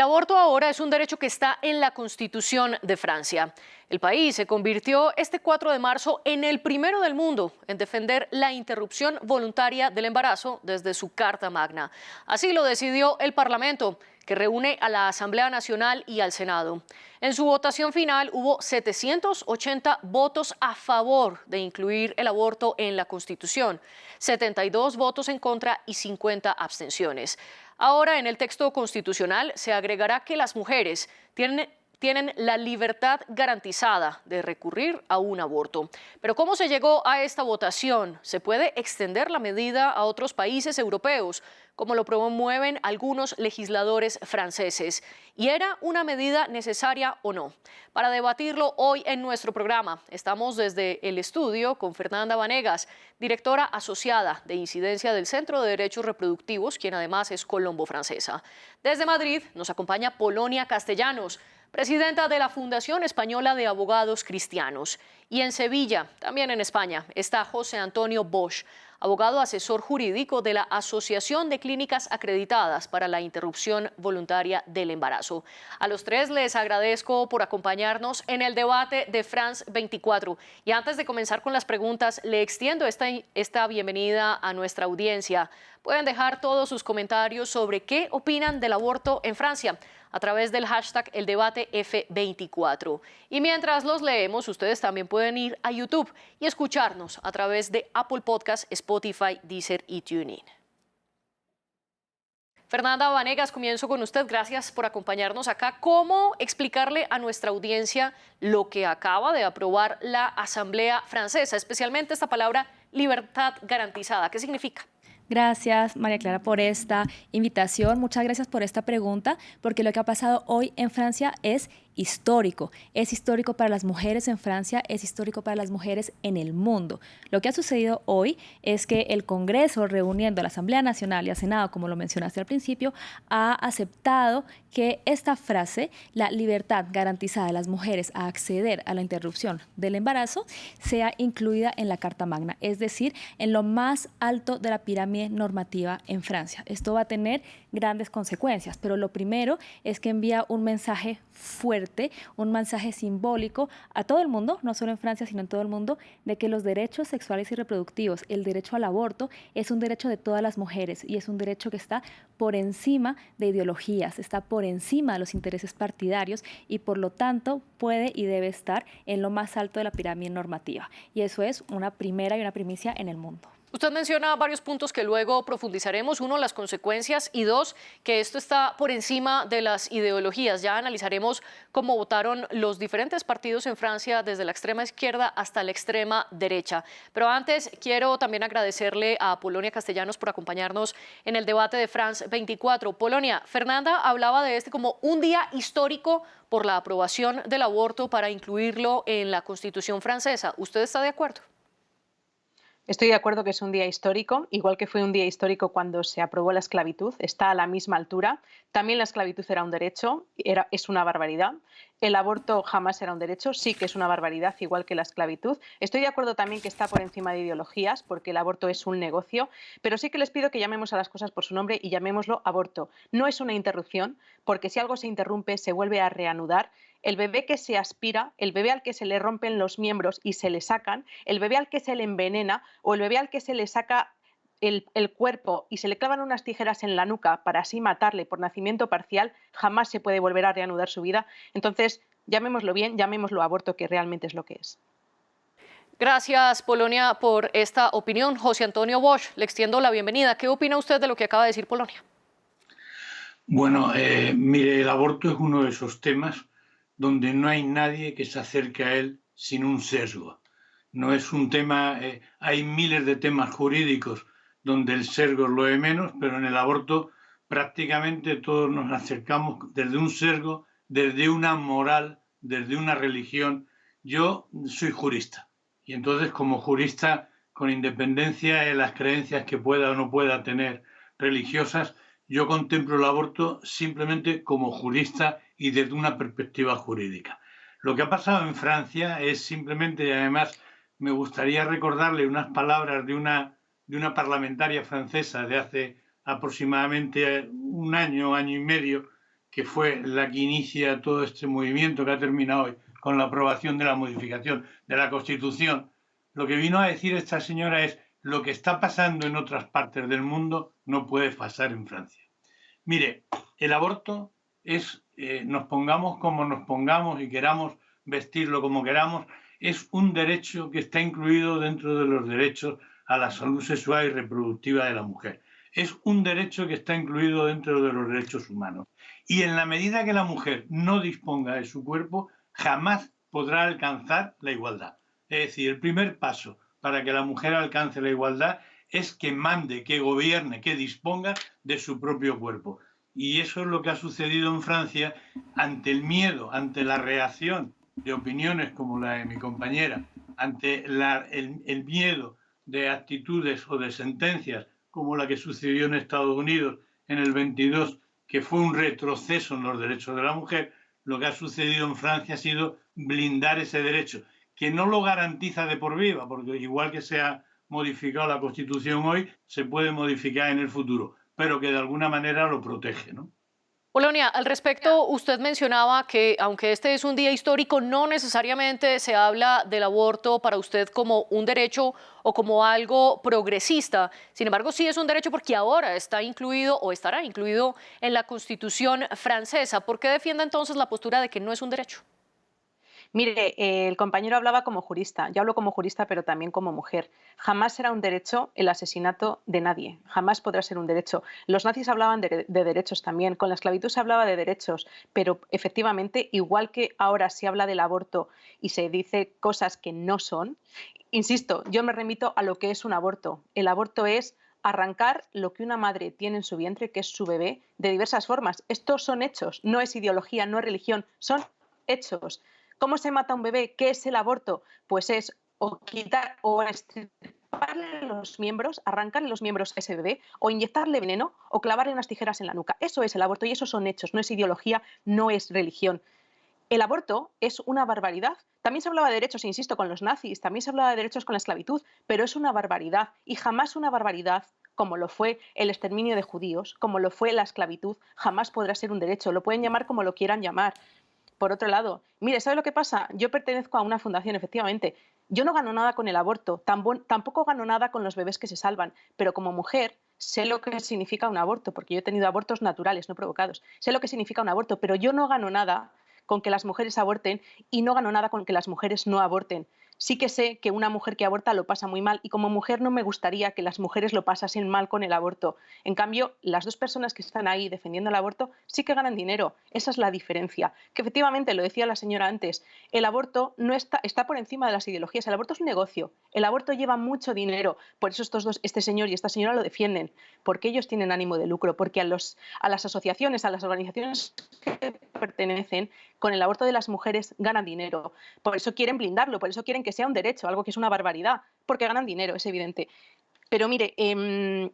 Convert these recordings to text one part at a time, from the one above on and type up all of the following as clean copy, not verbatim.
El aborto ahora es un derecho que está en la Constitución de Francia. El país se convirtió este 4 de marzo en el primero del mundo en defender la interrupción voluntaria del embarazo desde su Carta Magna. Así lo decidió el Parlamento, que reúne a la Asamblea Nacional y al Senado. En su votación final hubo 780 votos a favor de incluir el aborto en la Constitución, 72 votos en contra y 50 abstenciones. Ahora, en el texto constitucional se agregará que las mujeres tienen la libertad garantizada de recurrir a un aborto. Pero ¿cómo se llegó a esta votación? ¿Se puede extender la medida a otros países europeos, como lo promueven algunos legisladores franceses? ¿Y era una medida necesaria o no? Para debatirlo hoy en nuestro programa, estamos desde el estudio con Fernanda Vanegas, directora asociada de incidencia del Centro de Derechos Reproductivos, quien además es colombo-francesa. Desde Madrid nos acompaña Polonia Castellanos, presidenta de la Fundación Española de Abogados Cristianos. Y en Sevilla, también en España, está José Antonio Bosch, abogado asesor jurídico de la Asociación de Clínicas Acreditadas para la Interrupción Voluntaria del Embarazo. A los tres les agradezco por acompañarnos en el debate de France 24. Y antes de comenzar con las preguntas, le extiendo esta bienvenida a nuestra audiencia. Pueden dejar todos sus comentarios sobre qué opinan del aborto en Francia a través del hashtag #eldebateF24. Y mientras los leemos, ustedes también pueden ir a YouTube y escucharnos a través de Apple Podcasts, Spotify, Deezer y TuneIn. Fernanda Vanegas, comienzo con usted. Gracias por acompañarnos acá. ¿Cómo explicarle a nuestra audiencia lo que acaba de aprobar la Asamblea Francesa, especialmente esta palabra libertad garantizada? ¿Qué significa? Gracias, María Clara, por esta invitación. Muchas gracias por esta pregunta, porque lo que ha pasado hoy en Francia es histórico. Es histórico para las mujeres en Francia, es histórico para las mujeres en el mundo. Lo que ha sucedido hoy es que el Congreso, reuniendo a la Asamblea Nacional y al Senado, como lo mencionaste al principio, ha aceptado que esta frase, la libertad garantizada de las mujeres a acceder a la interrupción del embarazo, sea incluida en la Carta Magna, es decir, en lo más alto de la pirámide normativa en Francia. Esto va a tener grandes consecuencias, pero lo primero es que envía un mensaje fuerte, un mensaje simbólico a todo el mundo, no solo en Francia, sino en todo el mundo, de que los derechos sexuales y reproductivos, el derecho al aborto, es un derecho de todas las mujeres y es un derecho que está por encima de ideologías, está por encima de los intereses partidarios y por lo tanto puede y debe estar en lo más alto de la pirámide normativa. Y eso es una primera y una primicia en el mundo. Usted menciona varios puntos que luego profundizaremos. Uno, las consecuencias, y dos, que esto está por encima de las ideologías. Ya analizaremos cómo votaron los diferentes partidos en Francia, desde la extrema izquierda hasta la extrema derecha. Pero antes, quiero también agradecerle a Polonia Castellanos por acompañarnos en el debate de France 24. Polonia, Fernanda hablaba de este como un día histórico por la aprobación del aborto para incluirlo en la Constitución francesa. ¿Usted está de acuerdo? Estoy de acuerdo que es un día histórico, igual que fue un día histórico cuando se aprobó la esclavitud, está a la misma altura. También la esclavitud era un derecho, es una barbaridad. El aborto jamás era un derecho, sí que es una barbaridad, igual que la esclavitud. Estoy de acuerdo también que está por encima de ideologías, porque el aborto es un negocio, pero sí que les pido que llamemos a las cosas por su nombre y llamémoslo aborto. No es una interrupción, porque si algo se interrumpe, se vuelve a reanudar. El bebé que se aspira, el bebé al que se le rompen los miembros y se le sacan, el bebé al que se le envenena o el bebé al que se le saca el cuerpo y se le clavan unas tijeras en la nuca para así matarle por nacimiento parcial, jamás se puede volver a reanudar su vida. Entonces, llamémoslo bien, llamémoslo aborto, que realmente es lo que es. Gracias, Polonia, por esta opinión. José Antonio Bosch, le extiendo la bienvenida. ¿Qué opina usted de lo que acaba de decir Polonia? Bueno, mire, el aborto es uno de esos temas donde no hay nadie que se acerque a él sin un sesgo. No es un tema, hay miles de temas jurídicos donde el sesgo es lo de menos, pero en el aborto prácticamente todos nos acercamos desde un sesgo, desde una moral, desde una religión. Yo soy jurista y entonces como jurista, con independencia de las creencias que pueda o no pueda tener religiosas, yo contemplo el aborto simplemente como jurista y desde una perspectiva jurídica. Lo que ha pasado en Francia es simplemente, y además me gustaría recordarle unas palabras de una parlamentaria francesa de hace aproximadamente un año, año y medio, que fue la que inicia todo este movimiento que ha terminado hoy con la aprobación de la modificación de la Constitución, lo que vino a decir esta señora es: lo que está pasando en otras partes del mundo no puede pasar en Francia. Mire, el aborto es, nos pongamos como nos pongamos y queramos vestirlo como queramos, es un derecho que está incluido dentro de los derechos a la salud sexual y reproductiva de la mujer. Es un derecho que está incluido dentro de los derechos humanos. Y en la medida que la mujer no disponga de su cuerpo, jamás podrá alcanzar la igualdad. Es decir, el primer paso para que la mujer alcance la igualdad es que mande, que gobierne, que disponga de su propio cuerpo. Y eso es lo que ha sucedido en Francia ante el miedo, ante la reacción de opiniones como la de mi compañera, ante el miedo de actitudes o de sentencias como la que sucedió en Estados Unidos en el 22, que fue un retroceso en los derechos de la mujer. Lo que ha sucedido en Francia ha sido blindar ese derecho, que no lo garantiza de por vida, porque igual que se ha modificado la Constitución hoy, se puede modificar en el futuro, pero que de alguna manera lo protege, ¿no? Polonia, al respecto, usted mencionaba que aunque este es un día histórico, no necesariamente se habla del aborto para usted como un derecho o como algo progresista. Sin embargo, sí es un derecho porque ahora está incluido o estará incluido en la Constitución francesa. ¿Por qué defiende entonces la postura de que no es un derecho? Mire, el compañero hablaba como jurista, yo hablo como jurista, pero también como mujer. Jamás será un derecho el asesinato de nadie, jamás podrá ser un derecho. Los nazis hablaban de derechos también, con la esclavitud se hablaba de derechos, pero efectivamente, igual que ahora se habla del aborto y se dice cosas que no son, insisto, yo me remito a lo que es un aborto. El aborto es arrancar lo que una madre tiene en su vientre, que es su bebé, de diversas formas. Estos son hechos, no es ideología, no es religión, son hechos. ¿Cómo se mata a un bebé? ¿Qué es el aborto? Pues es o quitar o extirparle los miembros, arrancarle los miembros a ese bebé, o inyectarle veneno o clavarle unas tijeras en la nuca. Eso es el aborto y esos son hechos, no es ideología, no es religión. El aborto es una barbaridad. También se hablaba de derechos, insisto, con los nazis, también se hablaba de derechos con la esclavitud, pero es una barbaridad y jamás una barbaridad como lo fue el exterminio de judíos, como lo fue la esclavitud, jamás podrá ser un derecho. Lo pueden llamar como lo quieran llamar. Por otro lado, mire, ¿sabe lo que pasa? Yo pertenezco a una fundación, efectivamente. Yo no gano nada con el aborto, tampoco gano nada con los bebés que se salvan, pero como mujer sé lo que significa un aborto, porque yo he tenido abortos naturales, no provocados. Sé lo que significa un aborto, pero yo no gano nada con que las mujeres aborten y no gano nada con que las mujeres no aborten. Sí que sé que una mujer que aborta lo pasa muy mal y como mujer no me gustaría que las mujeres lo pasasen mal con el aborto. En cambio, las dos personas que están ahí defendiendo el aborto sí que ganan dinero. Esa es la diferencia. Que efectivamente, lo decía la señora antes, el aborto no está por encima de las ideologías. El aborto es un negocio. El aborto lleva mucho dinero. Por eso estos dos, este señor y esta señora lo defienden. Porque ellos tienen ánimo de lucro. Porque a las asociaciones, a las organizaciones que pertenecen, con el aborto de las mujeres ganan dinero. Por eso quieren blindarlo, por eso quieren que sea un derecho, algo que es una barbaridad, porque ganan dinero, es evidente. Pero mire,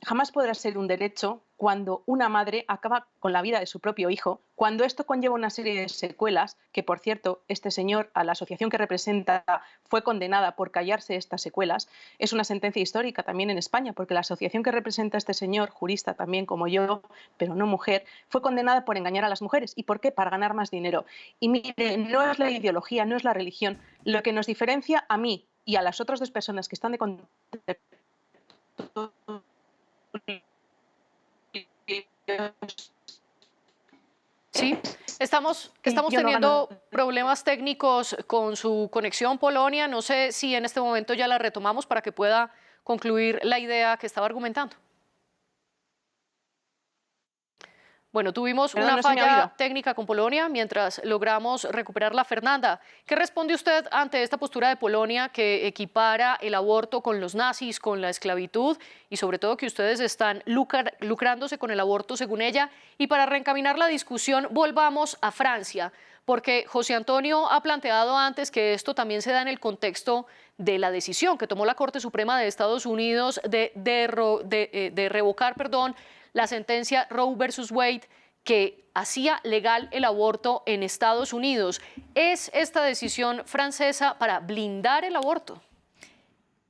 jamás podrá ser un derecho cuando una madre acaba con la vida de su propio hijo, cuando esto conlleva una serie de secuelas, que por cierto, este señor, a la asociación que representa, fue condenada por callarse estas secuelas. Es una sentencia histórica también en España, porque la asociación que representa a este señor, jurista también como yo, pero no mujer, fue condenada por engañar a las mujeres. ¿Y por qué? Para ganar más dinero. Y mire, no es la ideología, no es la religión. Lo que nos diferencia a mí y a las otras dos personas que están de Sí, estamos teniendo problemas técnicos con su conexión, Polonia. No sé si en este momento ya la retomamos para que pueda concluir la idea que estaba argumentando. Bueno, tuvimos una falla técnica con Polonia mientras logramos recuperarla. Fernanda, ¿qué responde usted ante esta postura de Polonia que equipara el aborto con los nazis, con la esclavitud y sobre todo que ustedes están lucrándose con el aborto según ella? Y para reencaminar la discusión, volvamos a Francia, porque José Antonio ha planteado antes que esto también se da en el contexto de la decisión que tomó la Corte Suprema de Estados Unidos de revocar, la sentencia Roe versus Wade que hacía legal el aborto en Estados Unidos. ¿Es esta decisión francesa para blindar el aborto?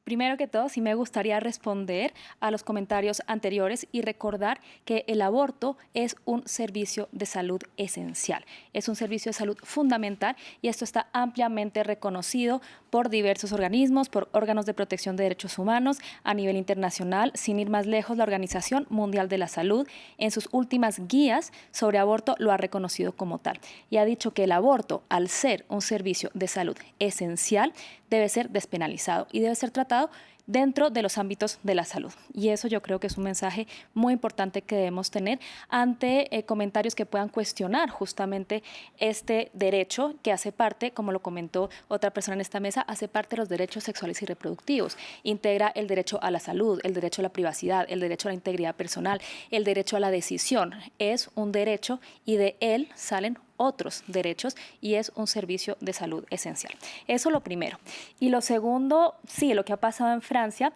Primero que todo, sí me gustaría responder a los comentarios anteriores y recordar que el aborto es un servicio de salud esencial, es un servicio de salud fundamental y esto está ampliamente reconocido por diversos organismos, por órganos de protección de derechos humanos a nivel internacional. Sin ir más lejos, la Organización Mundial de la Salud en sus últimas guías sobre aborto lo ha reconocido como tal y ha dicho que el aborto, al ser un servicio de salud esencial, debe ser despenalizado y debe ser tratado dentro de los ámbitos de la salud. Y eso yo creo que es un mensaje muy importante que debemos tener ante comentarios que puedan cuestionar justamente este derecho que hace parte, como lo comentó otra persona en esta mesa, hace parte de los derechos sexuales y reproductivos. Integra el derecho a la salud, el derecho a la privacidad, el derecho a la integridad personal, el derecho a la decisión. Es un derecho y de él salen otros derechos y es un servicio de salud esencial. Eso lo primero. Y lo segundo, sí, lo que ha pasado en Francia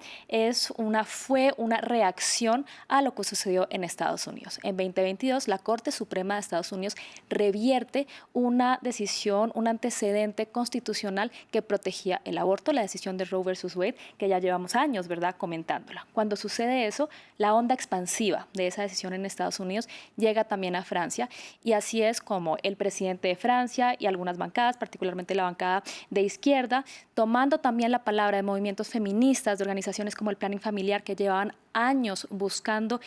fue una reacción a lo que sucedió en Estados Unidos. En 2022, la Corte Suprema de Estados Unidos revierte una decisión, un antecedente constitucional que protegía el aborto, la decisión de Roe versus Wade, que ya llevamos años, ¿verdad?, comentándola. Cuando sucede eso, la onda expansiva de esa decisión en Estados Unidos llega también a Francia y así es como el presidente de Francia y algunas bancadas, particularmente la bancada de izquierda, tomando también la palabra de movimientos feministas, de organizaciones como el Planning Familiar, que llevan años buscando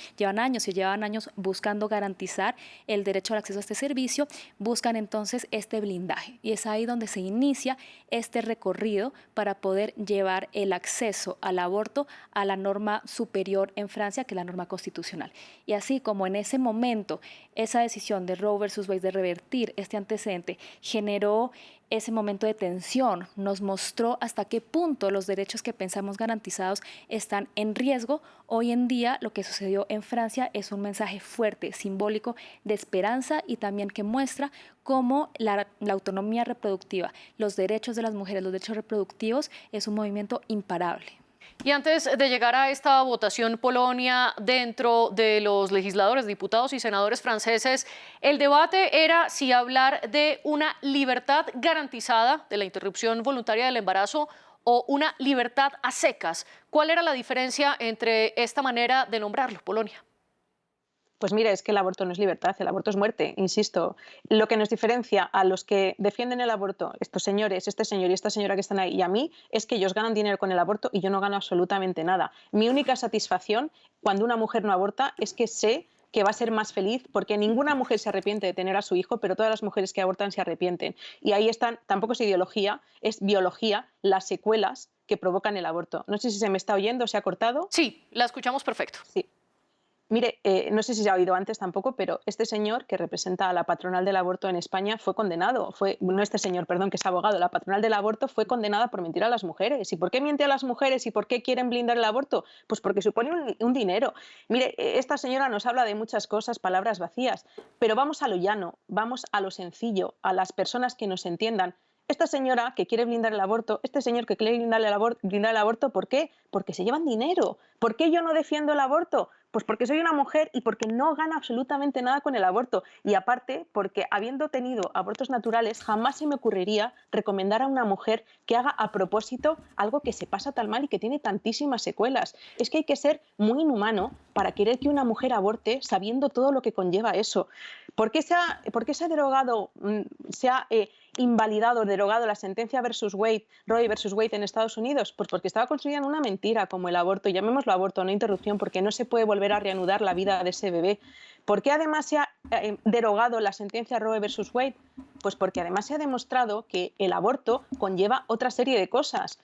garantizar el derecho al acceso a este servicio, buscan entonces este blindaje. Y es ahí donde se inicia este recorrido para poder llevar el acceso al aborto a la norma superior en Francia, que es la norma constitucional. Y así como en ese momento esa decisión de Roe versus Wade de revertir este antecedente generó ese momento de tensión, nos mostró hasta qué punto los derechos que pensamos garantizados están en riesgo. Hoy en día lo que sucedió en Francia es un mensaje fuerte, simbólico, de esperanza y también que muestra cómo la autonomía reproductiva, los derechos de las mujeres, los derechos reproductivos es un movimiento imparable. Y antes de llegar a esta votación, Polonia, dentro de los legisladores, diputados y senadores franceses, el debate era si hablar de una libertad garantizada de la interrupción voluntaria del embarazo o una libertad a secas. ¿Cuál era la diferencia entre esta manera de nombrarlo, Polonia? Pues mira, es que el aborto no es libertad, el aborto es muerte, insisto. Lo que nos diferencia a los que defienden el aborto, estos señores, este señor y esta señora que están ahí, y a mí, es que ellos ganan dinero con el aborto y yo no gano absolutamente nada. Mi única satisfacción cuando una mujer no aborta es que sé que va a ser más feliz, porque ninguna mujer se arrepiente de tener a su hijo, pero todas las mujeres que abortan se arrepienten. Y ahí están, tampoco es ideología, es biología, las secuelas que provocan el aborto. No sé si se me está oyendo, se ha cortado. Sí, la escuchamos perfecto. Sí. Mire, no sé si se ha oído antes tampoco, pero este señor que representa a la patronal del aborto en España fue condenado, no este señor, perdón, que es abogado, la patronal del aborto fue condenada por mentir a las mujeres. ¿Y por qué miente a las mujeres y por qué quieren blindar el aborto? Pues porque supone un dinero. Mire, esta señora nos habla de muchas cosas, palabras vacías, pero vamos a lo llano, vamos a lo sencillo, a las personas que nos entiendan. Esta señora que quiere blindar el aborto, este señor que quiere blindar el aborto, ¿por qué? Porque se llevan dinero. ¿Por qué yo no defiendo el aborto? Pues porque soy una mujer y porque no gano absolutamente nada con el aborto. Y aparte, porque habiendo tenido abortos naturales, jamás se me ocurriría recomendar a una mujer que haga a propósito algo que se pasa tan mal y que tiene tantísimas secuelas. Es que hay que ser muy inhumano para querer que una mujer aborte sabiendo todo lo que conlleva eso. ¿Por qué se ha derogado, invalidado, derogado la sentencia Roe versus Wade en Estados Unidos? Pues porque estaba construida en una mentira como el aborto, llamémoslo aborto, no interrupción, porque no se puede volver a reanudar la vida de ese bebé. ¿Por qué además se ha derogado la sentencia Roe versus Wade? Pues porque además se ha demostrado que el aborto conlleva otra serie de cosas.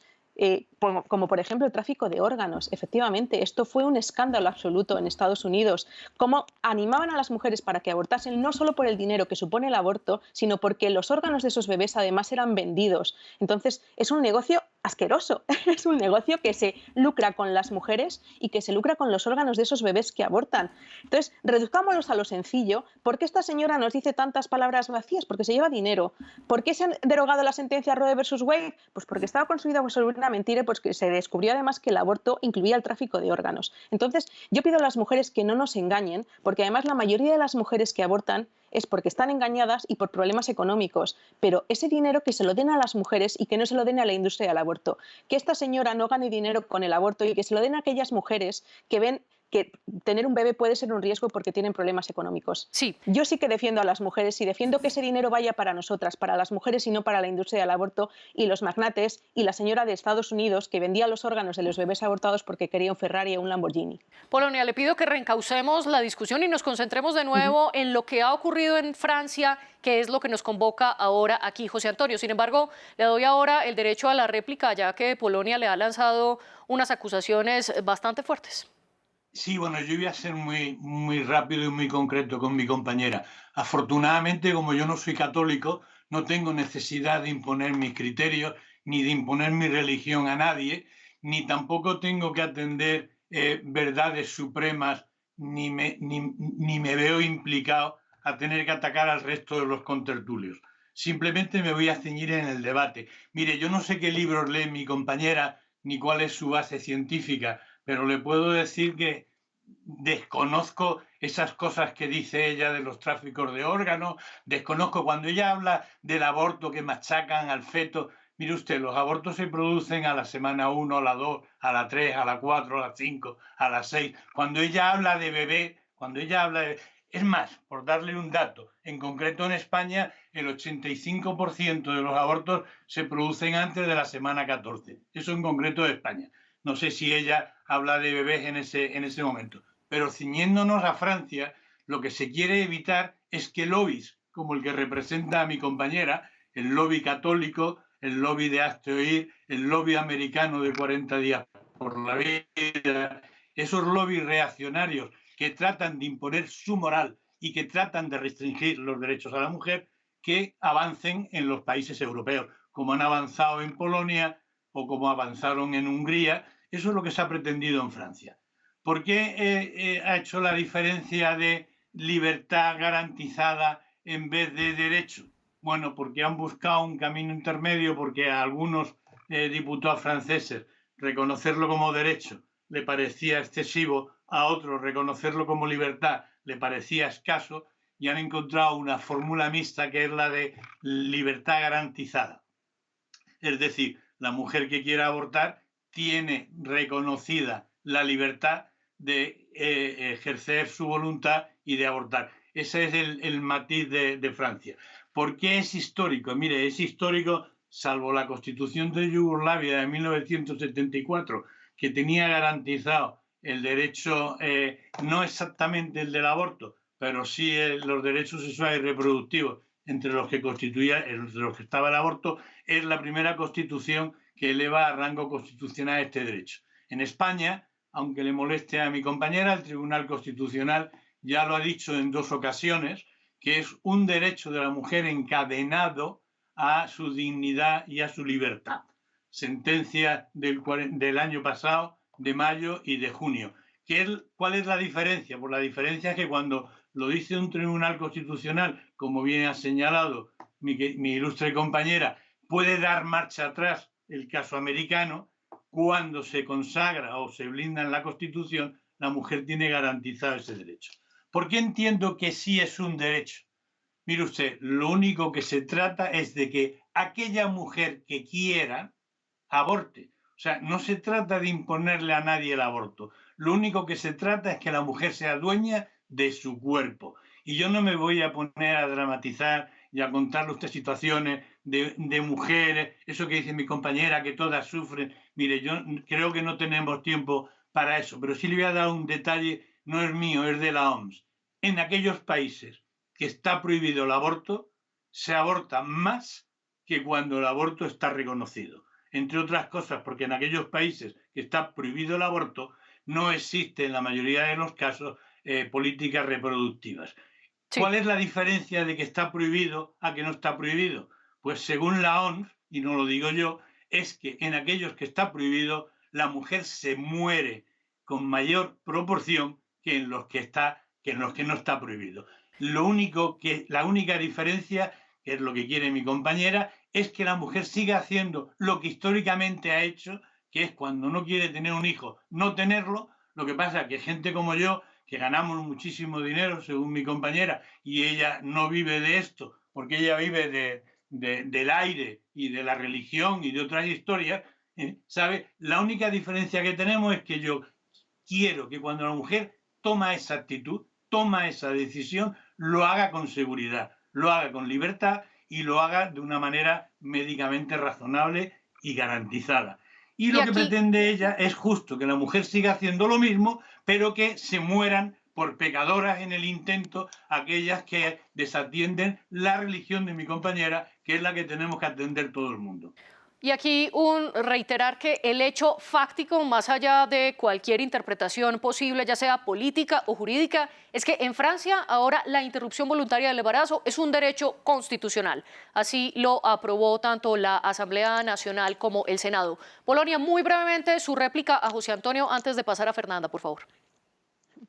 Como por ejemplo el tráfico de órganos. Efectivamente, esto fue un escándalo absoluto en Estados Unidos. Cómo animaban a las mujeres para que abortasen, no solo por el dinero que supone el aborto, sino porque los órganos de esos bebés además eran vendidos. Entonces, es un negocio asqueroso. Es un negocio que se lucra con las mujeres y que se lucra con los órganos de esos bebés que abortan. Entonces, reduzcámoslos a lo sencillo. ¿Por qué esta señora nos dice tantas palabras vacías? Porque se lleva dinero. ¿Por qué se han derogado la sentencia Roe versus Wade? Pues porque estaba construida sobre una mentira, pues que se descubrió además que el aborto incluía el tráfico de órganos. Entonces, yo pido a las mujeres que no nos engañen, porque además la mayoría de las mujeres que abortan es porque están engañadas y por problemas económicos. Pero ese dinero que se lo den a las mujeres y que no se lo den a la industria del aborto. Que esta señora no gane dinero con el aborto y que se lo den a aquellas mujeres que ven que tener un bebé puede ser un riesgo porque tienen problemas económicos. Sí. Yo sí que defiendo a las mujeres y defiendo que ese dinero vaya para nosotras, para las mujeres y no para la industria del aborto y los magnates y la señora de Estados Unidos que vendía los órganos de los bebés abortados porque quería un Ferrari o un Lamborghini. Polonia, le pido que reencaucemos la discusión y nos concentremos de nuevo en lo que ha ocurrido en Francia, que es lo que nos convoca ahora aquí, José Antonio. Sin embargo, le doy ahora el derecho a la réplica, ya que Polonia le ha lanzado unas acusaciones bastante fuertes. Sí, bueno, yo voy a ser muy rápido y muy concreto con mi compañera. Afortunadamente, como yo no soy católico, no tengo necesidad de imponer mis criterios, ni de imponer mi religión a nadie, ni tampoco tengo que atender verdades supremas, ni me veo implicado a tener que atacar al resto de los contertulios. Simplemente me voy a ceñir en el debate. Mire, yo no sé qué libros lee mi compañera, ni cuál es su base científica, pero le puedo decir que desconozco esas cosas que dice ella de los tráficos de órganos, desconozco cuando ella habla del aborto que machacan al feto. Mire usted, los abortos se producen a la semana 1, a la 2, a la 3, a la 4, a la 5, a la 6. Cuando ella habla de bebé, cuando ella habla de... Es más, por darle un dato, en concreto en España el 85% de los abortos se producen antes de la semana 14. Eso en concreto de España. No sé si ella habla de bebés en ese momento. Pero ciñéndonos a Francia, lo que se quiere evitar es que lobbies, como el que representa a mi compañera, el lobby católico, el lobby de Hazte Oír, el lobby americano de 40 días por la vida, esos lobbies reaccionarios que tratan de imponer su moral y que tratan de restringir los derechos a la mujer, que avancen en los países europeos, como han avanzado en Polonia o como avanzaron en Hungría. Eso es lo que se ha pretendido en Francia. ¿Por qué ha hecho la diferencia de libertad garantizada en vez de derecho? Bueno, porque han buscado un camino intermedio, porque a algunos diputados franceses reconocerlo como derecho le parecía excesivo, a otros reconocerlo como libertad le parecía escaso, y han encontrado una fórmula mixta que es la de libertad garantizada. Es decir, la mujer que quiera abortar tiene reconocida la libertad de ejercer su voluntad y de abortar. Ese es el matiz de Francia. ¿Por qué es histórico? Mire, es histórico, salvo la Constitución de Yugoslavia de 1974, que tenía garantizado el derecho, no exactamente el del aborto, pero sí los derechos sexuales y reproductivos, entre los que estaba el aborto. Es la primera constitución que eleva a rango constitucional este derecho. En España, aunque le moleste a mi compañera, el Tribunal Constitucional ya lo ha dicho en 2 ocasiones, que es un derecho de la mujer encadenado a su dignidad y a su libertad. Sentencia del año pasado, de mayo y de junio. ¿Cuál es la diferencia? Pues la diferencia es que cuando lo dice un tribunal constitucional, como bien ha señalado mi ilustre compañera, puede dar marcha atrás el caso americano. Cuando se consagra o se blinda en la Constitución, la mujer tiene garantizado ese derecho. ¿Por qué entiendo que sí es un derecho? Mire usted, lo único que se trata es de que aquella mujer que quiera aborte. O sea, no se trata de imponerle a nadie el aborto. Lo único que se trata es que la mujer sea dueña de su cuerpo. Y yo no me voy a poner a dramatizar y a contarle a usted situaciones de mujeres, eso que dice mi compañera, que todas sufren. Mire, yo creo que no tenemos tiempo para eso, pero sí le voy a dar un detalle, no es mío, es de la OMS. En aquellos países que está prohibido el aborto, se aborta más que cuando el aborto está reconocido. Entre otras cosas, porque en aquellos países que está prohibido el aborto, no existe en la mayoría de los casos políticas reproductivas. Sí. ¿Cuál es la diferencia de que está prohibido a que no está prohibido? Pues según la OMS, y no lo digo yo, es que en aquellos que está prohibido, la mujer se muere con mayor proporción que en los que no está prohibido. La única diferencia, que es lo que quiere mi compañera, es que la mujer siga haciendo lo que históricamente ha hecho, que es cuando no quiere tener un hijo, no tenerlo, Lo que pasa es que gente como yo, que ganamos muchísimo dinero, según mi compañera, y ella no vive de esto, porque ella vive del aire y de la religión y de otras historias, ¿sabe? La única diferencia que tenemos es que yo quiero que cuando la mujer toma esa actitud, toma esa decisión, lo haga con seguridad, lo haga con libertad y lo haga de una manera médicamente razonable y garantizada. Y Y lo que aquí, pretende ella es justo que la mujer siga haciendo lo mismo, pero que se mueran por pecadoras en el intento aquellas que desatienden la religión de mi compañera, que es la que tenemos que atender todo el mundo. y aquí reiterar que el hecho fáctico, más allá de cualquier interpretación posible, ya sea política o jurídica, es que en Francia ahora la interrupción voluntaria del embarazo es un derecho constitucional. Así lo aprobó tanto la Asamblea Nacional como el Senado. Polonia, muy brevemente su réplica a José Antonio antes de pasar a Fernanda, por favor.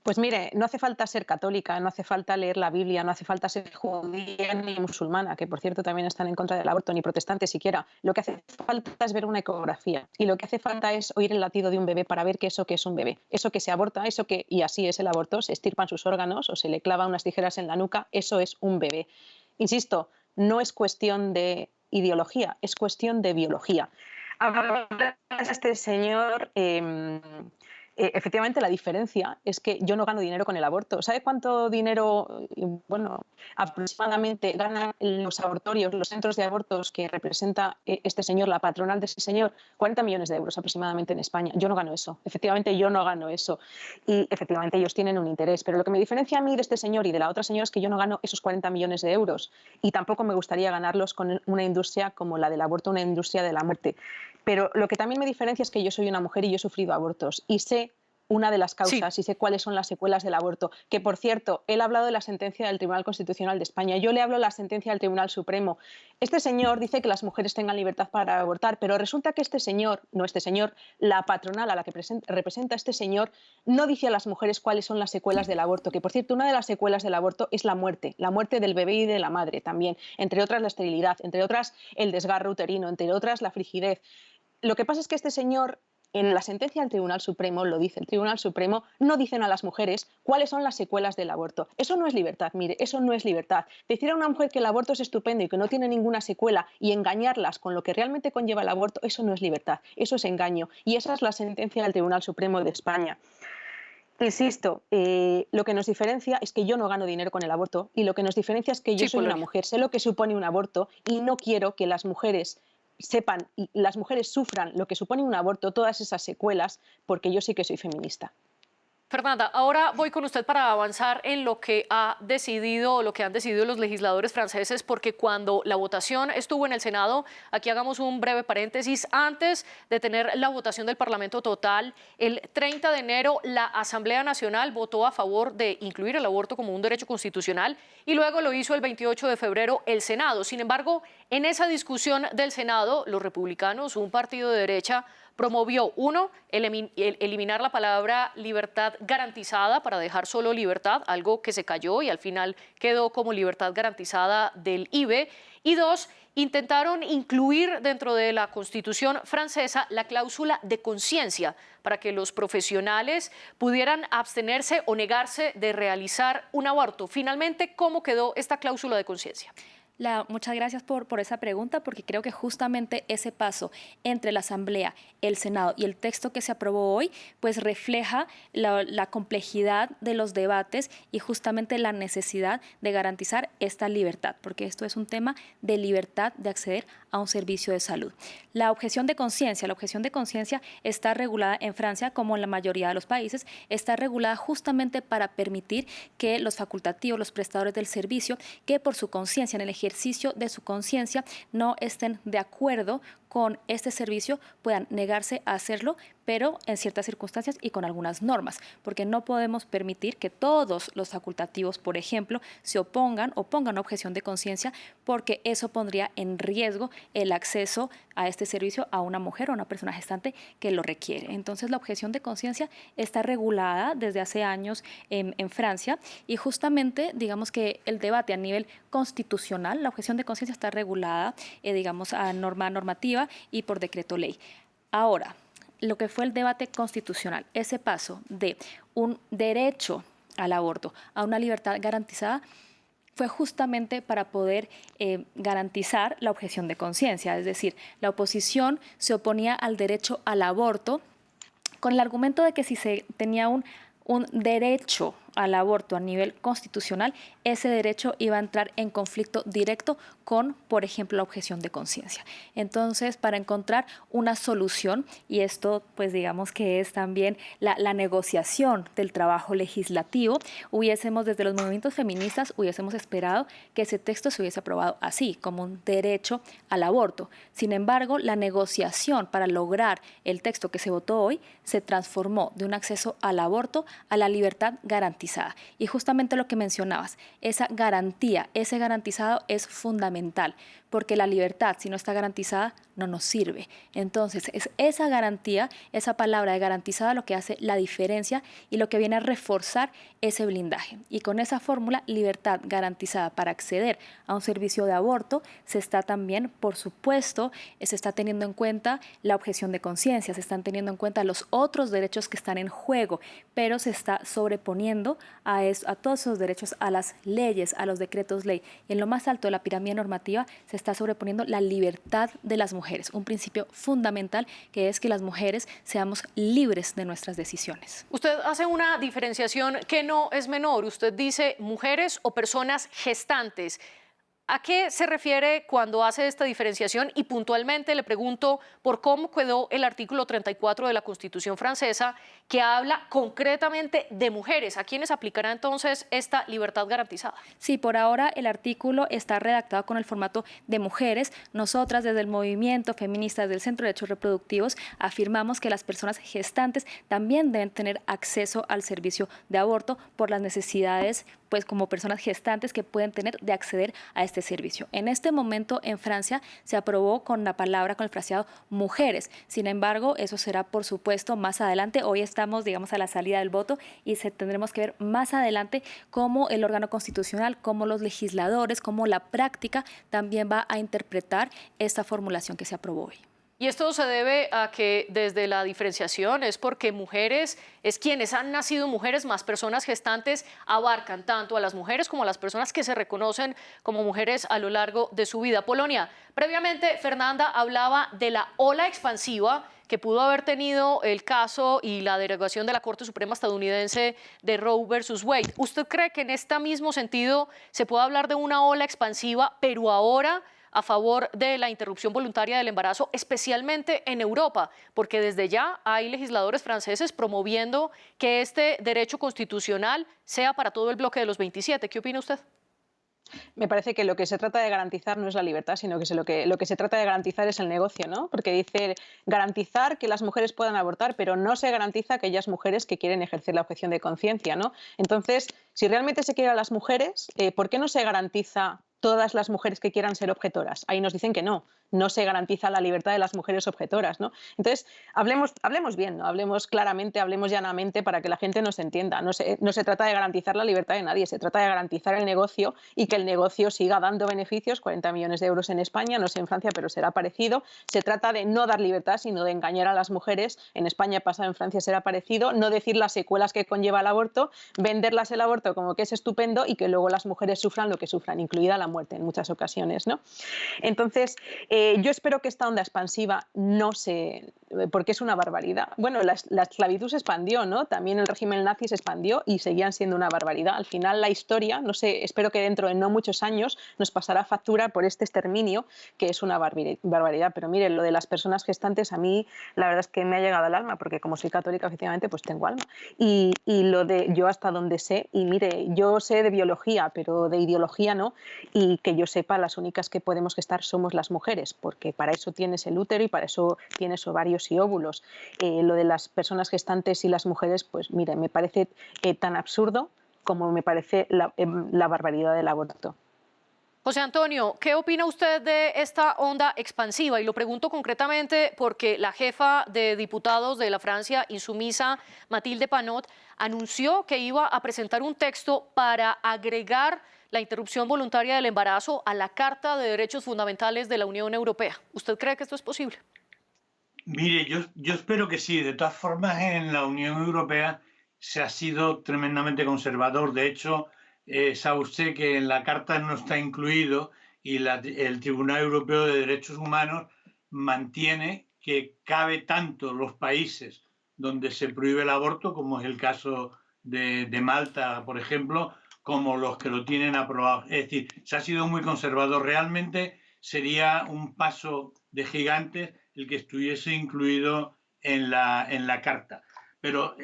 Pues mire, no hace falta ser católica, no hace falta leer la Biblia, no hace falta ser judía ni musulmana, que por cierto también están en contra del aborto, ni protestante siquiera. Lo que hace falta es ver una ecografía y lo que hace falta es oír el latido de un bebé para ver que es un bebé. Eso que se aborta, eso que, y así es el aborto, se extirpan sus órganos o se le clavan unas tijeras en la nuca, eso es un bebé. Insisto, no es cuestión de ideología, es cuestión de biología. Ahora, este señor... efectivamente, la diferencia es que yo no gano dinero con el aborto. ¿Sabe cuánto dinero, bueno, aproximadamente ganan los abortorios, los centros de abortos que representa este señor, la patronal de ese señor? 40 millones de euros aproximadamente en España. Yo no gano eso. Efectivamente, yo no gano eso. Y efectivamente, ellos tienen un interés. Pero lo que me diferencia a mí de este señor y de la otra señora es que yo no gano esos 40 millones de euros. Y tampoco me gustaría ganarlos con una industria como la del aborto, una industria de la muerte. Pero lo que también me diferencia es que yo soy una mujer y yo he sufrido abortos y sé una de las Sí. causas y sé cuáles son las secuelas del aborto. Que, por cierto, él ha hablado de la sentencia del Tribunal Constitucional de España. Yo le hablo de la sentencia del Tribunal Supremo. Este señor dice que las mujeres tengan libertad para abortar, pero resulta que este señor, la patronal a la que representa este señor, no dice a las mujeres cuáles son las secuelas del aborto. Que, por cierto, una de las secuelas del aborto es la muerte del bebé y de la madre también. Entre otras, la esterilidad, entre otras, el desgarro uterino, entre otras, la frigidez. Lo que pasa es que este señor, en la sentencia del Tribunal Supremo, lo dice el Tribunal Supremo, no dicen a las mujeres cuáles son las secuelas del aborto. Eso no es libertad, mire, eso no es libertad. Decir a una mujer que el aborto es estupendo y que no tiene ninguna secuela y engañarlas con lo que realmente conlleva el aborto, eso no es libertad, eso es engaño. Y esa es la sentencia del Tribunal Supremo de España. Insisto, lo que nos diferencia es que yo no gano dinero con el aborto y lo que nos diferencia es que yo soy una mujer, sé lo que supone un aborto y no quiero que las mujeres sepan y las mujeres sufran lo que supone un aborto, todas esas secuelas, porque yo sí que soy feminista. Fernanda, ahora voy con usted para avanzar en lo que han decidido los legisladores franceses, porque cuando la votación estuvo en el Senado, aquí hagamos un breve paréntesis, antes de tener la votación del Parlamento total, el 30 de enero la Asamblea Nacional votó a favor de incluir el aborto como un derecho constitucional y luego lo hizo el 28 de febrero el Senado. Sin embargo, en esa discusión del Senado, los republicanos, un partido de derecha, promovió, uno, eliminar la palabra libertad garantizada para dejar solo libertad, algo que se cayó y al final quedó como libertad garantizada del IVE, y dos, intentaron incluir dentro de la Constitución francesa la cláusula de conciencia para que los profesionales pudieran abstenerse o negarse de realizar un aborto. Finalmente, ¿cómo quedó esta cláusula de conciencia? Muchas gracias por esa pregunta, porque creo que justamente ese paso entre la Asamblea, el Senado y el texto que se aprobó hoy, pues refleja la complejidad de los debates y justamente la necesidad de garantizar esta libertad, porque esto es un tema de libertad de acceder a un servicio de salud. La objeción de conciencia está regulada en Francia, como en la mayoría de los países, está regulada justamente para permitir que los facultativos, los prestadores del servicio, que por su conciencia, en el ejercicio de su conciencia, no estén de acuerdo con este servicio, puedan negarse a hacerlo, pero en ciertas circunstancias y con algunas normas, porque no podemos permitir que todos los facultativos, por ejemplo, se opongan o pongan objeción de conciencia, porque eso pondría en riesgo el acceso a este servicio a una mujer o a una persona gestante que lo requiere. Entonces, la objeción de conciencia está regulada desde hace años en Francia y justamente, digamos que el debate a nivel constitucional, la objeción de conciencia está regulada, digamos, a normativa y por decreto ley. Ahora, lo que fue el debate constitucional, ese paso de un derecho al aborto a una libertad garantizada, fue justamente para poder garantizar la objeción de conciencia. Es decir, la oposición se oponía al derecho al aborto con el argumento de que si se tenía un derecho al aborto a nivel constitucional, ese derecho iba a entrar en conflicto directo con, por ejemplo, la objeción de conciencia. Entonces, para encontrar una solución, y esto pues digamos que es también la negociación del trabajo legislativo, desde los movimientos feministas hubiésemos esperado que ese texto se hubiese aprobado así, como un derecho al aborto. Sin embargo, la negociación para lograr el texto que se votó hoy se transformó de un acceso al aborto a la libertad garantizada. Y justamente lo que mencionabas, esa garantía, ese garantizado es fundamental, porque la libertad, si no está garantizada, no nos sirve. Entonces, es esa garantía, esa palabra de garantizada lo que hace la diferencia y lo que viene a reforzar ese blindaje. Y con esa fórmula, libertad garantizada para acceder a un servicio de aborto, se está también, por supuesto, se está teniendo en cuenta la objeción de conciencia, se están teniendo en cuenta los otros derechos que están en juego, pero se está sobreponiendo a todos esos derechos, a las leyes, a los decretos ley. Y en lo más alto de la pirámide normativa se está sobreponiendo la libertad de las mujeres, un principio fundamental que es que las mujeres seamos libres de nuestras decisiones. Usted hace una diferenciación que no es menor. Usted dice mujeres o personas gestantes. ¿A qué se refiere cuando hace esta diferenciación? Y puntualmente le pregunto por cómo quedó el artículo 34 de la Constitución francesa, que habla concretamente de mujeres. ¿A quiénes aplicará entonces esta libertad garantizada? Sí, por ahora el artículo está redactado con el formato de mujeres. Nosotras, desde el movimiento feminista del Centro de Derechos Reproductivos, afirmamos que las personas gestantes también deben tener acceso al servicio de aborto por las necesidades, pues como personas gestantes que pueden tener de acceder a este servicio. En este momento en Francia se aprobó con el fraseado mujeres. Sin embargo, eso será por supuesto más adelante. Hoy estamos, digamos, a la salida del voto y tendremos que ver más adelante cómo el órgano constitucional, cómo los legisladores, cómo la práctica también va a interpretar esta formulación que se aprobó hoy. Y esto se debe a que desde la diferenciación es porque mujeres es quienes han nacido mujeres, más personas gestantes abarcan tanto a las mujeres como a las personas que se reconocen como mujeres a lo largo de su vida. Polonia, previamente Fernanda hablaba de la ola expansiva que pudo haber tenido el caso y la derogación de la Corte Suprema estadounidense de Roe versus Wade. ¿Usted cree que en este mismo sentido se puede hablar de una ola expansiva, pero ahora a favor de la interrupción voluntaria del embarazo, especialmente en Europa, porque desde ya hay legisladores franceses promoviendo que este derecho constitucional sea para todo el bloque de los 27? ¿Qué opina usted? Me parece que lo que se trata de garantizar no es la libertad, sino que lo que se trata de garantizar es el negocio, ¿no? Porque dice garantizar que las mujeres puedan abortar, pero no se garantiza aquellas mujeres que quieren ejercer la objeción de conciencia, ¿no? Entonces, si realmente se quiere a las mujeres, ¿por qué no se garantiza todas las mujeres que quieran ser objetoras? Ahí nos dicen que no se garantiza la libertad de las mujeres objetoras, ¿no? Entonces, hablemos bien, ¿no? Hablemos claramente, hablemos llanamente para que la gente nos entienda. No se trata de garantizar la libertad de nadie, se trata de garantizar el negocio y que el negocio siga dando beneficios, 40 millones de euros en España, no sé en Francia, pero será parecido. Se trata de no dar libertad, sino de engañar a las mujeres. En España ha pasado, en Francia será parecido, no decir las secuelas que conlleva el aborto, venderlas el aborto como que es estupendo y que luego las mujeres sufran lo que sufran, incluida la muerte en muchas ocasiones, ¿no? Entonces, yo espero que esta onda expansiva no se... porque es una barbaridad. Bueno, la esclavitud se expandió, ¿no? También el régimen nazi se expandió y seguían siendo una barbaridad. Al final la historia, no sé, espero que dentro de no muchos años nos pasará factura por este exterminio, que es una barbaridad. Pero mire, lo de las personas gestantes a mí la verdad es que me ha llegado al alma, porque como soy católica, efectivamente, pues tengo alma. Y lo de yo hasta donde sé, y mire, yo sé de biología, pero de ideología no, y que yo sepa, las únicas que podemos gestar somos las mujeres, porque para eso tienes el útero y para eso tienes ovarios y óvulos. Lo de las personas gestantes y las mujeres, pues mire, me parece tan absurdo como me parece la barbaridad del aborto. José Antonio, ¿qué opina usted de esta onda expansiva? Y lo pregunto concretamente porque la jefa de diputados de la Francia insumisa, Mathilde Panot, anunció que iba a presentar un texto para agregar la interrupción voluntaria del embarazo a la Carta de Derechos Fundamentales de la Unión Europea. ¿Usted cree que esto es posible? Mire, yo espero que sí. De todas formas, en la Unión Europea se ha sido tremendamente conservador. De hecho, sabe usted que en la Carta no está incluido y el Tribunal Europeo de Derechos Humanos mantiene que cabe tanto los países donde se prohíbe el aborto, como es el caso de Malta, por ejemplo, como los que lo tienen aprobado. Es decir, se ha sido muy conservador. Realmente sería un paso de gigantes el que estuviese incluido en la carta. Pero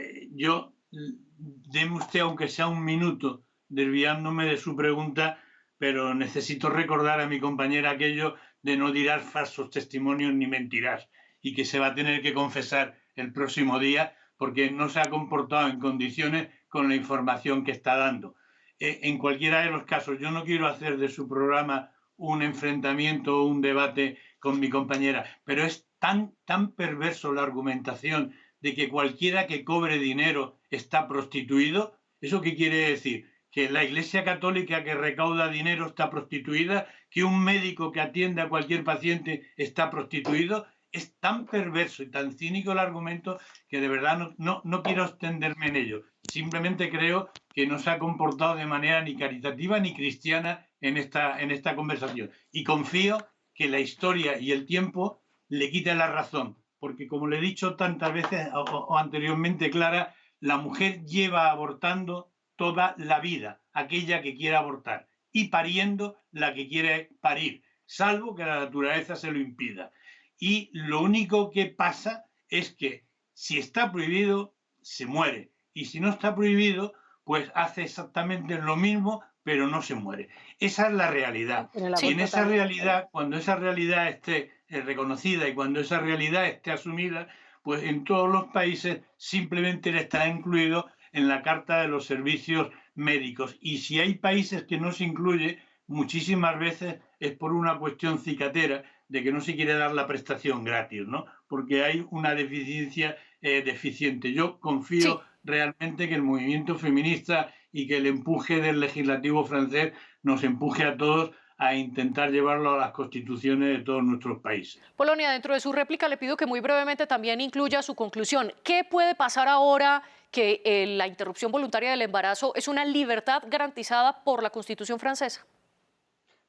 deme usted, aunque sea un minuto, desviándome de su pregunta, pero necesito recordar a mi compañera aquello de no dirás falsos testimonios ni mentirás, y que se va a tener que confesar el próximo día porque no se ha comportado en condiciones con la información que está dando. En cualquiera de los casos, yo no quiero hacer de su programa un enfrentamiento o un debate con mi compañera, pero es tan perverso la argumentación de que cualquiera que cobre dinero está prostituido. ¿Eso qué quiere decir? Que la Iglesia Católica que recauda dinero está prostituida, que un médico que atiende a cualquier paciente está prostituido. Es tan perverso y tan cínico el argumento que de verdad no quiero extenderme en ello. Simplemente creo que no se ha comportado de manera ni caritativa ni cristiana en esta conversación. Y confío que la historia y el tiempo le quiten la razón, porque como le he dicho tantas veces o anteriormente, Clara, la mujer lleva abortando toda la vida, aquella que quiere abortar, y pariendo la que quiere parir, salvo que la naturaleza se lo impida. Y lo único que pasa es que si está prohibido, se muere. Y si no está prohibido, pues hace exactamente lo mismo, pero no se muere. Esa es la realidad. Y en esa realidad, cuando esa realidad esté reconocida y cuando esa realidad esté asumida, pues en todos los países simplemente está incluido en la Carta de los Servicios Médicos. Y si hay países que no se incluye, muchísimas veces es por una cuestión cicatera de que no se quiere dar la prestación gratis, ¿no? Porque hay una deficiencia deficiente. Yo confío Sí. realmente que el movimiento feminista y que el empuje del legislativo francés nos empuje a todos a intentar llevarlo a las constituciones de todos nuestros países. Polonia, dentro de su réplica le pido que muy brevemente también incluya su conclusión. ¿Qué puede pasar ahora que la interrupción voluntaria del embarazo es una libertad garantizada por la Constitución francesa?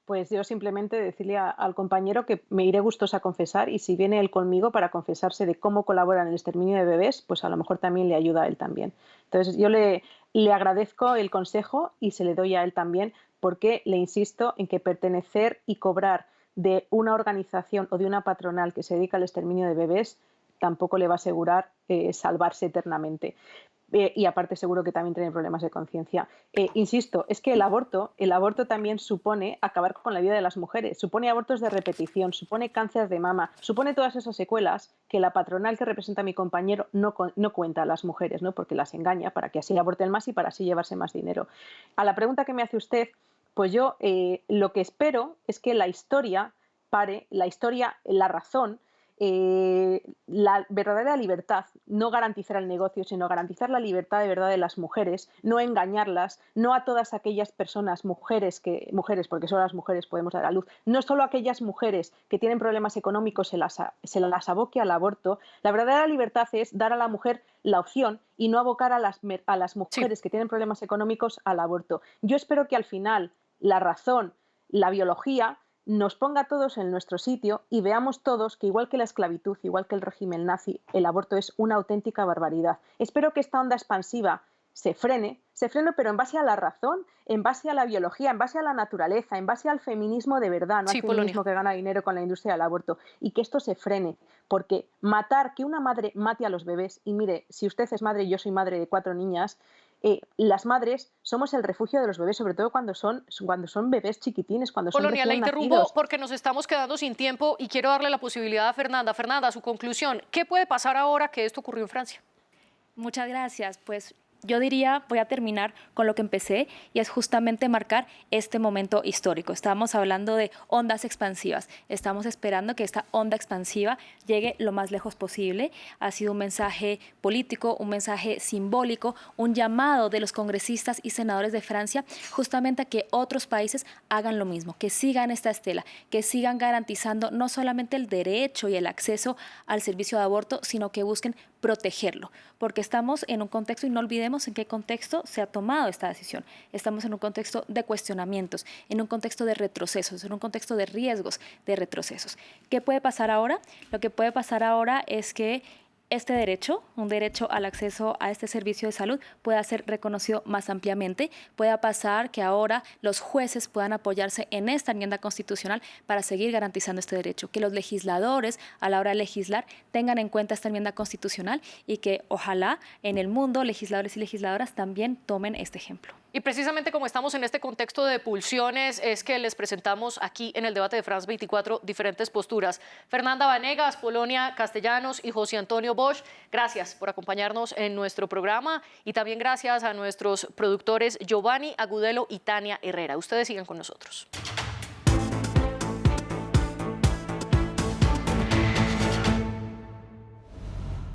Pues yo simplemente decirle al compañero que me iré gustosa a confesar y si viene él conmigo para confesarse de cómo colabora en el exterminio de bebés, pues a lo mejor también le ayuda a él también. Entonces yo le agradezco el consejo y se le doy a él también porque le insisto en que pertenecer y cobrar de una organización o de una patronal que se dedica al exterminio de bebés tampoco le va a asegurar salvarse eternamente. Y aparte seguro que también tiene problemas de conciencia. Insisto, es que el aborto también supone acabar con la vida de las mujeres, supone abortos de repetición, supone cáncer de mama, supone todas esas secuelas que la patronal que representa a mi compañero no cuenta a las mujeres, ¿no? Porque las engaña para que así aborten más y para así llevarse más dinero. A la pregunta que me hace usted, pues yo lo que espero es que la historia pare, la razón, la verdadera libertad, no garantizar el negocio, sino garantizar la libertad de verdad de las mujeres, no engañarlas, no a todas aquellas personas, mujeres, porque solo las mujeres podemos dar a luz, no solo a aquellas mujeres que tienen problemas económicos se las aboque al aborto. La verdadera libertad es dar a la mujer la opción y no abocar a las Sí. mujeres que tienen problemas económicos al aborto. Yo espero que al final la razón, la biología, nos ponga a todos en nuestro sitio y veamos todos que igual que la esclavitud, igual que el régimen nazi, el aborto es una auténtica barbaridad. Espero que esta onda expansiva se frene, pero en base a la razón, en base a la biología, en base a la naturaleza, en base al feminismo de verdad, no al Sí, Polonia. feminismo que gana dinero con la industria del aborto, y que esto se frene, porque que una madre mate a los bebés, y mire, si usted es madre y yo soy madre de 4 niñas, las madres somos el refugio de los bebés, sobre todo cuando son bebés chiquitines, cuando son Polonia, la recién interrumpo nacidos. porque nos estamos quedando sin tiempo y quiero darle la posibilidad a Fernanda. Fernanda, su conclusión. ¿Qué puede pasar ahora que esto ocurrió en Francia? Muchas gracias. Pues Yo diría, voy a terminar con lo que empecé, y es justamente marcar este momento histórico. Estábamos hablando de ondas expansivas. Estamos esperando que esta onda expansiva llegue lo más lejos posible. Ha sido un mensaje político, un mensaje simbólico, un llamado de los congresistas y senadores de Francia justamente a que otros países hagan lo mismo, que sigan esta estela, que sigan garantizando no solamente el derecho y el acceso al servicio de aborto, sino que busquen protegerlo, porque estamos en un contexto, y no olvidemos en qué contexto se ha tomado esta decisión. Estamos en un contexto de cuestionamientos, en un contexto de retrocesos, en un contexto de riesgos de retrocesos. ¿Qué puede pasar ahora? Lo que puede pasar ahora es que este derecho, un derecho al acceso a este servicio de salud, pueda ser reconocido más ampliamente. Pueda pasar que ahora los jueces puedan apoyarse en esta enmienda constitucional para seguir garantizando este derecho. Que los legisladores, a la hora de legislar, tengan en cuenta esta enmienda constitucional, y que ojalá en el mundo legisladores y legisladoras también tomen este ejemplo. Y precisamente como estamos en este contexto de pulsiones, es que les presentamos aquí en el debate de France 24 diferentes posturas. Fernanda Vanegas, Polonia Castellanos y José Antonio Bosch, gracias por acompañarnos en nuestro programa, y también gracias a nuestros productores Giovanni Agudelo y Tania Herrera. Ustedes sigan con nosotros.